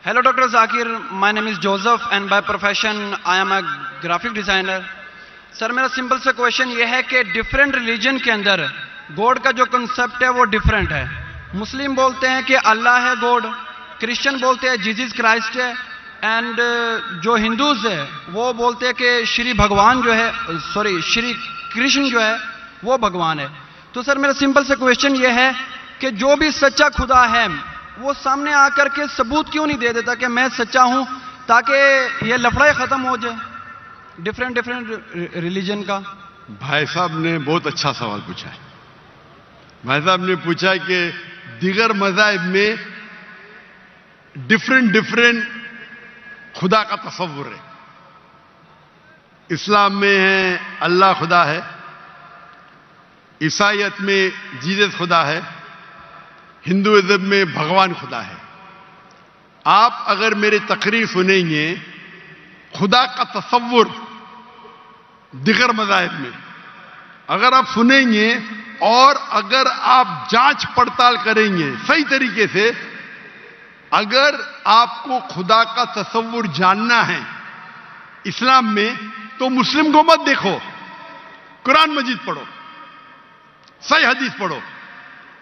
Hello, Dr. Zakir. My name is Joseph, and by profession, I am a graphic designer. سر میرا simple سا question یہ ہے کہ different religion کے اندر good کا جو کنسپٹ ہے وہ ڈفرینٹ ہے. مسلم بولتے ہیں کہ اللہ ہے گوڈ, کرسچن بولتے ہیں جیزس کرائسٹ ہے, اینڈ جو ہندوز ہے وہ بولتے ہیں کہ شری بھگوان جو ہے, شری کرشن جو ہے وہ بھگوان ہے. تو سر میرا سمپل سا کویشچن یہ ہے کہ جو بھی سچا خدا ہے وہ سامنے آ کر کے ثبوت کیوں نہیں دے دیتا کہ میں سچا ہوں, تاکہ یہ لفڑا ختم ہو جائے ڈفرینٹ ریلیجن کا. بھائی صاحب نے بہت اچھا سوال پوچھا ہے. بھائی صاحب نے پوچھا کہ دیگر مذاہب میں ڈفرینٹ خدا کا تصور ہے. اسلام میں ہے اللہ خدا ہے, عیسائیت میں جیزس خدا ہے, ہندوازم میں بھگوان خدا ہے. آپ اگر میری تقریر سنیں گے, خدا کا تصور دیگر مذاہب میں اگر آپ سنیں گے اور اگر آپ جانچ پڑتال کریں گے صحیح طریقے سے, اگر آپ کو خدا کا تصور جاننا ہے اسلام میں تو مسلم کو مت دیکھو, قرآن مجید پڑھو, صحیح حدیث پڑھو.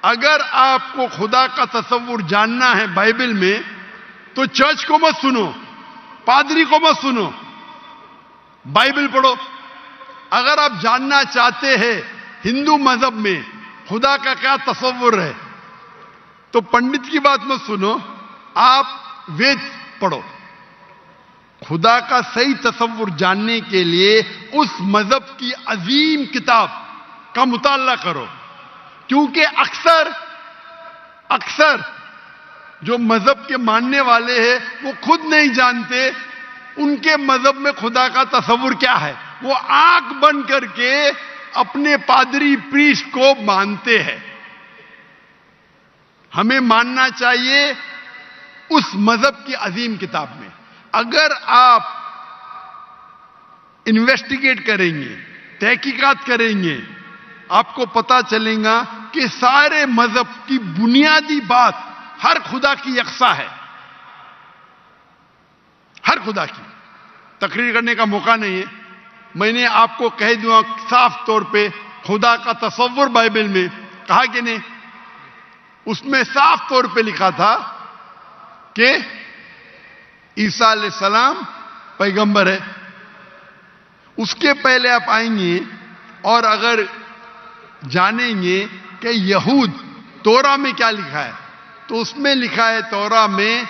اگر آپ کو خدا کا تصور جاننا ہے بائبل میں تو چرچ کو مت سنو, پادری کو مت سنو, بائبل پڑھو. اگر آپ جاننا چاہتے ہیں ہندو مذہب میں خدا کا کیا تصور ہے تو پنڈت کی بات مت سنو, آپ وید پڑھو. خدا کا صحیح تصور جاننے کے لیے اس مذہب کی عظیم کتاب کا مطالعہ کرو, کیونکہ اکثر جو مذہب کے ماننے والے ہیں وہ خود نہیں جانتے ان کے مذہب میں خدا کا تصور کیا ہے. وہ آنکھ بند کر کے اپنے پادری پریسٹ کو مانتے ہیں. ہمیں ماننا چاہیے اس مذہب کی عظیم کتاب میں. اگر آپ انویسٹیگیٹ کریں گے, تحقیقات کریں گے, آپ کو پتا چلے گا کہ سارے مذہب کی بنیادی بات ہر خدا کی یکساں ہے. ہر خدا کی. تقریر کرنے کا موقع نہیں ہے, میں نے آپ کو کہہ دوں صاف طور پہ خدا کا تصور بائبل میں کہا کہ نہیں, اس میں صاف طور پہ لکھا تھا کہ عیسیٰ علیہ السلام پیغمبر ہے. اس کے پہلے آپ آئیں گے اور اگر جانیں گے کہ یہود تورا میں کیا لکھا ہے تو اس میں لکھا ہے تورا میں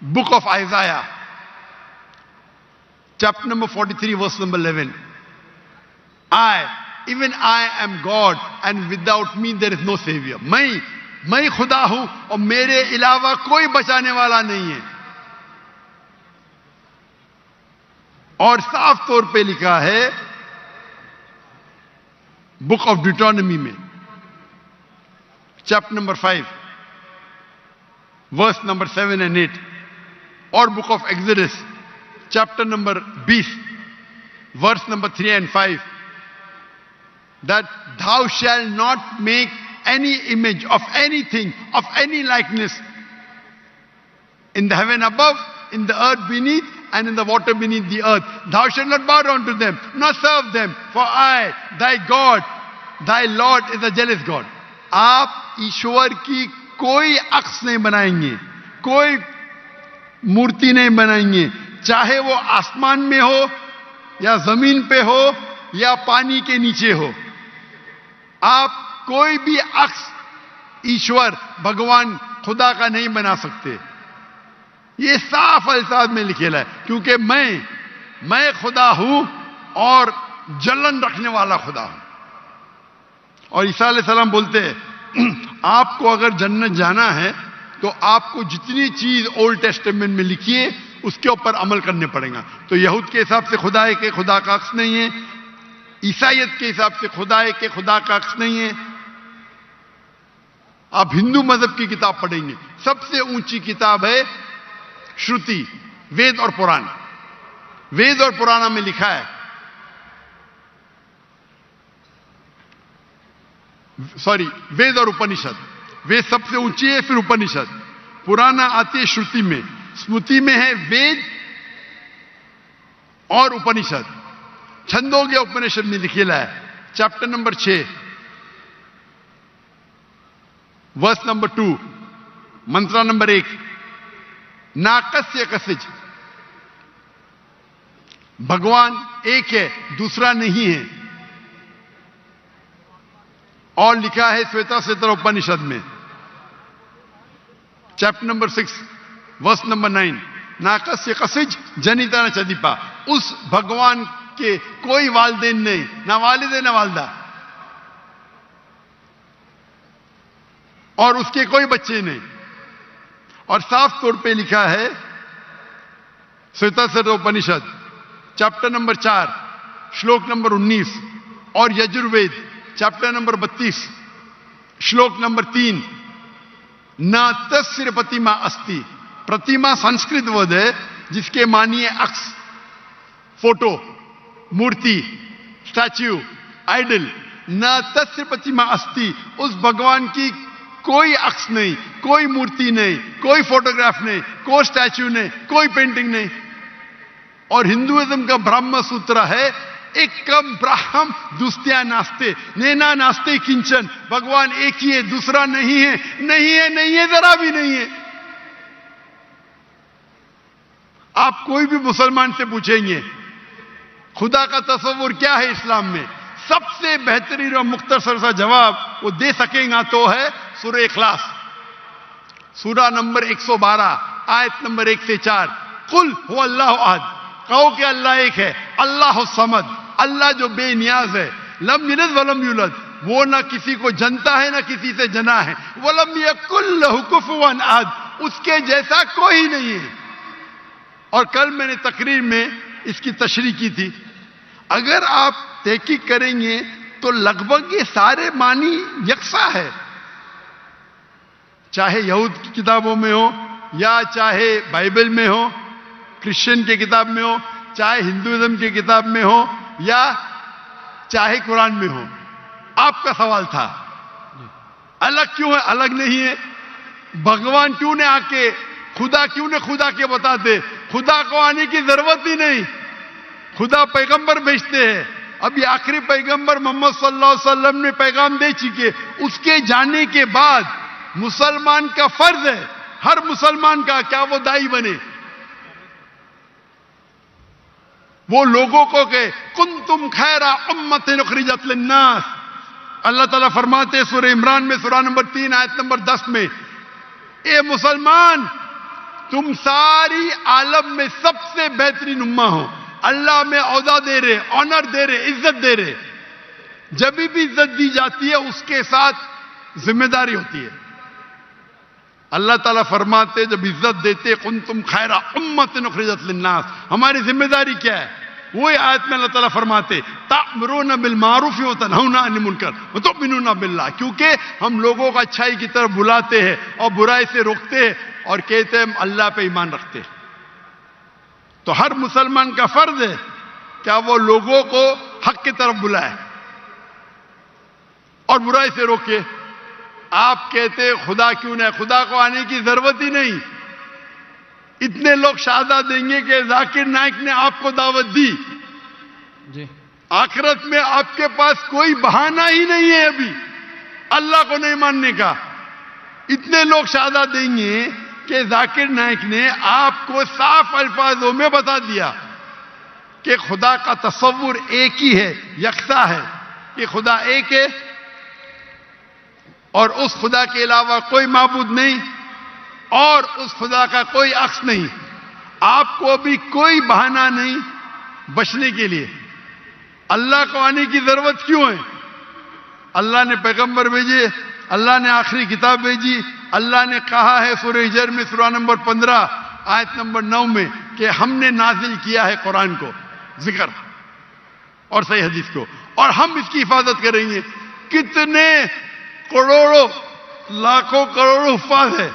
book of Isaiah chapter number 43 verse number 11, even I am God and without me there is no savior. میں خدا ہوں اور میرے علاوہ کوئی بچانے والا نہیں ہے. اور صاف طور پہ لکھا ہے بک آف ڈیوٹرانومی میں chapter number 5 verse number 7 and 8, اور book of Exodus chapter number 20 verse number 3 and 5, that thou shalt not make any image of anything, of any likeness in the heaven above, in the earth beneath, and in the water beneath the earth. Thou shalt not bow down to them, nor serve them, for I, thy God, thy Lord is a jealous God. آپ ایشور کی کوئی عکس نہیں بنائیں گے, کوئی مورتی نہیں بنائیں گے, چاہے وہ آسمان میں ہو یا زمین پہ ہو یا پانی کے نیچے ہو. آپ کوئی بھی عکس ایشور بھگوان خدا کا نہیں بنا سکتے. یہ صاف الفاظ میں لکھا ہے, کیونکہ میں خدا ہوں اور جلن رکھنے والا خدا ہوں. اور عیسیٰ علیہ السلام بولتے ہیں آپ کو اگر جنت جانا ہے تو آپ کو جتنی چیز اولڈ ٹیسٹمنٹ میں لکھی ہے اس کے اوپر عمل کرنے پڑے گا. تو یہود کے حساب سے خدا ہے کہ خدا کا عکس نہیں ہے, عیسائیت کے حساب سے خدا ہے کہ خدا کا عکس نہیں ہے. آپ ہندو مذہب کی کتاب پڑھیں گے, سب سے اونچی کتاب ہے شروتی, وید اور پران. وید اور پرانا میں لکھا ہے, وید اور اپنشد. وید سب سے اونچی ہے, پھر اپنشد. पुराना आती है श्रुति में, स्मृति में है वेद और उपनिषद. छंदोग्य उपनिषद में लिखेला है, चैप्टर नंबर 6 वर्स नंबर 2, मंत्र नंबर 1, नाकस्य कसिज. भगवान एक है, दूसरा नहीं है. और लिखा है श्वेता श्वेतर उपनिषद में, चैप्टर नंबर 6 वर्स नंबर 9, नाकस्य कसिज जनिता न चदीपा. उस भगवान के कोई वालदेन नहीं, ना वालिद है ना वालदा, और उसके कोई बच्चे नहीं. और साफ तौर पे लिखा है श्वेता श्वेतर उपनिषद चैप्टर नंबर 4 श्लोक नंबर 19 और यजुर्वेद चैप्टर नंबर 32 श्लोक नंबर 3, न तस्य प्रतिमा अस्ति. प्रतिमा संस्कृत वर्ड है जिसके मानिए अक्स, फोटो, मूर्ति, स्टैच्यू, आइडल. न तस्य प्रतिमा अस्ति. उस भगवान की कोई अक्स नहीं, कोई मूर्ति नहीं, कोई फोटोग्राफ नहीं, कोई स्टैच्यू नहीं, कोई पेंटिंग नहीं. और हिंदुइज्म का ब्रह्म सूत्र है, एकम ब्रह्म दुस्त्या नास्ते, नैना नास्ते किंचन. भगवान एक ही है, दूसरा नहीं है, नहीं है, नहीं है, जरा भी नहीं है. आप कोई भी मुसलमान से पूछेंगे खुदा का तस्वुर क्या है इस्लाम में, सबसे बेहतरीन और मुख्तसर सा जवाब वो दे सकेगा तो है सूरह इखलास, सूरा नंबर 112 आयत नंबर 1 से 4. कुल हु अल्लाह अहद. कहो कि अल्लाह एक है, अल्लाह समद, अल्लाह जो बेनियाज है, लम यलिद वलम यूलद, वो ना किसी को जनता है ना किसी से जना है, वलम यकुल लहु कुफुवन अहद, उसके जैसा कोई नहीं है. और कल मैंने तकरीर में इसकी तशरीह की थी. अगर आप तहकीक करेंगे तो लगभग ये सारे मानी यकसा है, चाहे यहूद की किताबों में हो या चाहे बाइबल में हो, क्रिश्चियन की किताब में हो, चाहे हिंदुइज्म की किताब में हो या चाहे कुरान में हो. आपका सवाल था अलग क्यों है, अलग नहीं है. भगवान क्यों ने आके, खुदा क्यों ने खुदा के बताते. खुदा को आने की जरूरत ही नहीं, खुदा पैगंबर भेजते हैं. अभी आखिरी पैगंबर मोहम्मद सल्लल्लाहु अलैहि वसल्लम ने पैगाम दे चुके. उसके जाने के बाद मुसलमान का फर्ज है, हर मुसलमान का, क्या वो दाई बने, वो लोगों को कहे कुंतुम खैरा उम्मतिन उखरिजत लिन्नास. अल्लाह ताला फरमाते हैं सूरह इमरान में सूरा नंबर 3 आयत नंबर 10 में, ए मुसलमान तुम सारी आलम में सबसे बेहतरीन उम्मा हो. अल्लाह में औदा दे रहे, ऑनर दे रहे, इज्जत दे रहे. जब भी इज्जत दी जाती है उसके साथ जिम्मेदारी होती है. अल्लाह ताला फरमाते जब इज्जत देते कुंतुम खैरा उम्मतिन उखरिजत लिन्नास, हमारी जिम्मेदारी क्या है. वही आयत में अल्लाह ताला फरमाते तामुरूना बिल मारूफ व तनहौना अनिल मुनकर व तुमिनूना बिल्लाह. क्योंकि हम लोगों को अच्छाई की तरफ बुलाते हैं और बुराई से रोकते हैं और कहते हैं हम अल्लाह पे ईमान रखते हैं. तो हर मुसलमान का फर्ज है क्या वो लोगों को हक की तरफ बुलाए और बुराई से रोके. आप कहते खुदा क्यों नहीं, खुदा को आने की जरूरत ही नहीं. इतने लोग शहादत देंगे कि जाकिर नाइक ने आपको दावत दी जी. आखिरत में आपके पास कोई बहाना ही नहीं है अभी अल्लाह को नहीं मानने का. इतने लोग शहादत देंगे कि जाकिर नाइक ने आपको साफ अल्फाजों में बता दिया कि खुदा का तस्वुर एक ही है, यकसा है, कि खुदा एक है और उस खुदा के अलावा कोई माबूद नहीं और उस खुदा का कोई अक्स नहीं. आपको अभी कोई बहाना नहीं बचने के लिए. अल्लाह को आने की जरूरत क्यों है. अल्लाह ने पैगंबर भेजे, अल्लाह ने आखिरी किताब भेजी. अल्लाह ने कहा है सूरह हिजर में सूरा नंबर 15 आयत नंबर 9 में कि हमने नाजिल किया है कुरान को, जिक्र और सही हदीस को, और हम इसकी हिफाजत करेंगे. कितने करोड़ों लाखों करोड़ों हुफ्फाज है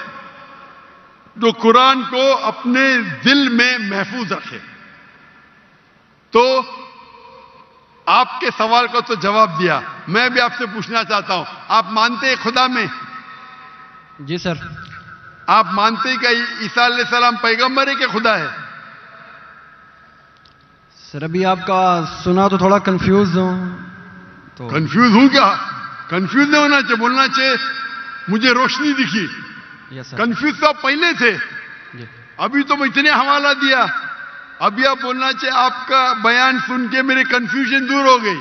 जो कुरान को अपने दिल में महफूज रखे. तो आपके सवाल को तो जवाब दिया. मैं भी आपसे पूछना चाहता हूं, आप मानते हैं खुदा में? जी सर. آپ مانتے ہیں کہ عیسیٰ علیہ السلام پیغمبر ہے کہ خدا ہے؟ سر ابھی آپ کا سنا تو تھوڑا کنفیوز ہوں تو کنفیوز ہوں کیا؟ کنفیوز نہیں ہونا چاہیے، بولنا چاہیے مجھے روشنی دکھی. یس سر کنفیوز تو آپ پہلے تھے، جی ابھی تو میں اتنے حوالہ دیا. ابھی آپ بولنا چاہیے آپ کا بیان سن کے میرے کنفیوژن دور ہو گئی.